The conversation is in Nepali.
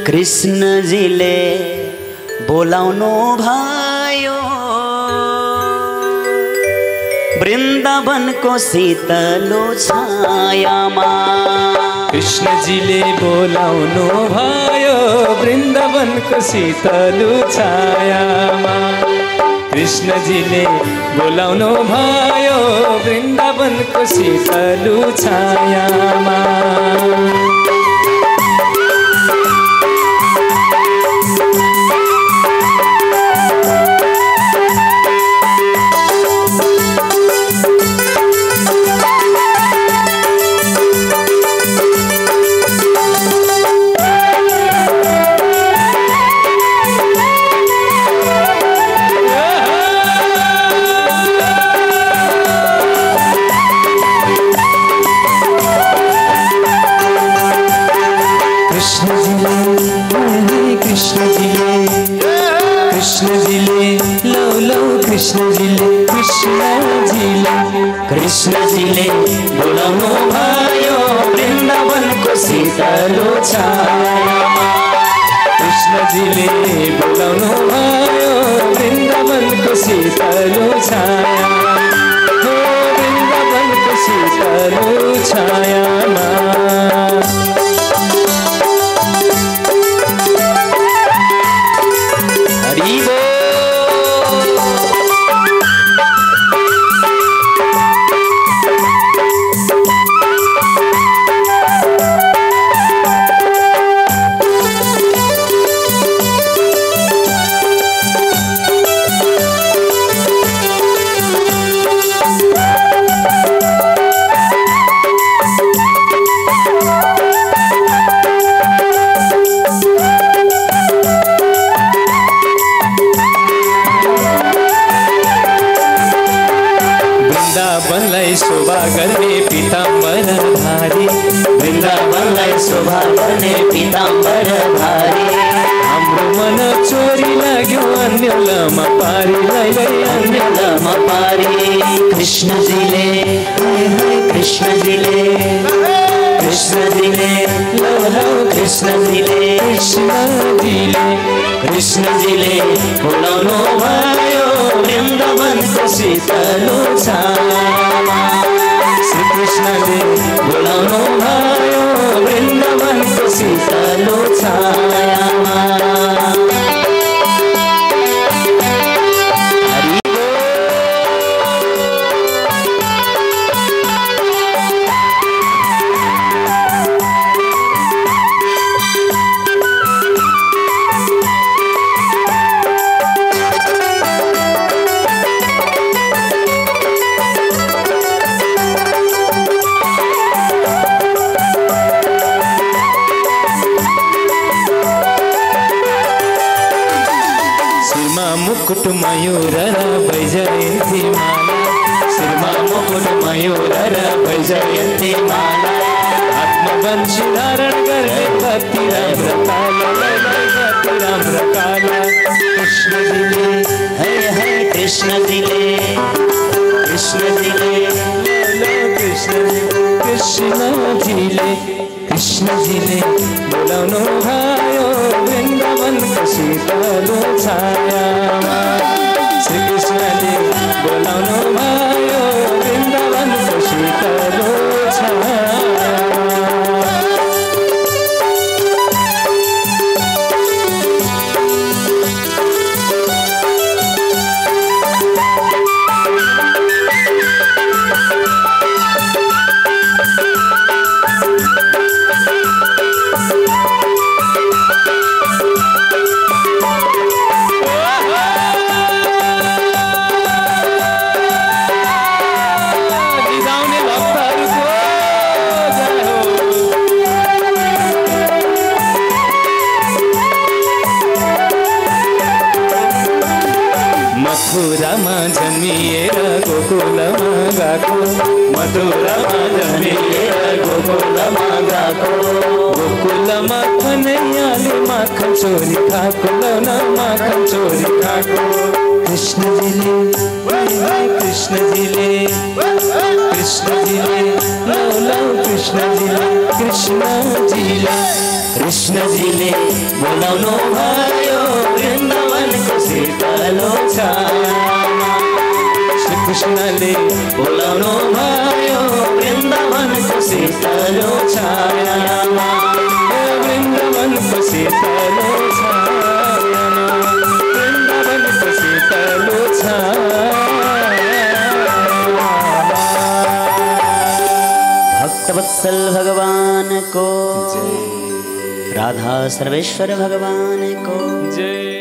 कृष्णजीले बोलाउनु भयो वृन्दावनको शीतलो छायामा। कृष्णजीले बोलाउनु भयो वृन्दावनको शीतलो छायामा। कृष्णजीले बोलाउनु भयो वृन्दावनको शीतलो छायामा। कृष्णजीले बोलाउनु भयो वृन्दावनको शीतलो छायामा। कृष्णजीले बोलाउनु भयो वृन्दावनको शीतलो छायामा। हो वृन्दावनको शीतलो छायामा। हरि बोल। वृन्दावनलाई शोभा गर्ने पीताम्बर धारी। वृन्दावनलाई शोभा गर्ने पीताम्बर धारी। हाम्रो मन चोरी लाग्यो अन्यलमा पारी। अन्यलमा पारी। कृष्णजीले कृष्णजीले कृष्णजीले लौ लौ कृष्णजीले कृष्णजीले बोलाउनु भयो वृन्दावनको शीतलो छायामा। श्री कृष्णले बोलाउनु भयो वृन्दावनको शीतलो छायामा। मुकुट मयूर र वैजयन्ती माला। शिरमा मुकुट मयूर र वैजयन्ती माला। आत्मवंशी धारण गर्ने कति राम्रो काला। कृष्णजीले है कृष्णजीले कृष्णजीले कृष्णजीले बोलाउनु भयो वृन्दावनको शीतलो छायामा। श्री कृष्णले बोलाउनु भयो वृन्दावनको शीतलो छायामा। मथुरामा जन्मिएर गोकुलमा गएको। मथुरामा जन्मिएर गोकुलमा गएको। गोकुलमा कन्हैयाले माखन चोरी खाएको। लौना माखन चोरी खाएको। कृष्णजीले कृष्णजीले कृष्णजीले लौ लौ कृष्णजीले कृष्णजीले कृष्णजीले बोलाउनु भयो वृन्दावनको शीतलो छायामा। श्री कृष्णले बोलाउनु भयो वृन्दावनको शीतलो छायामा। वृन्दावनको शीतलो छायामा, वृन्दावनको शीतलो छायामा। भक्तवत्सल भगवान को, राधा सर्वेश्वर भगवान को जय।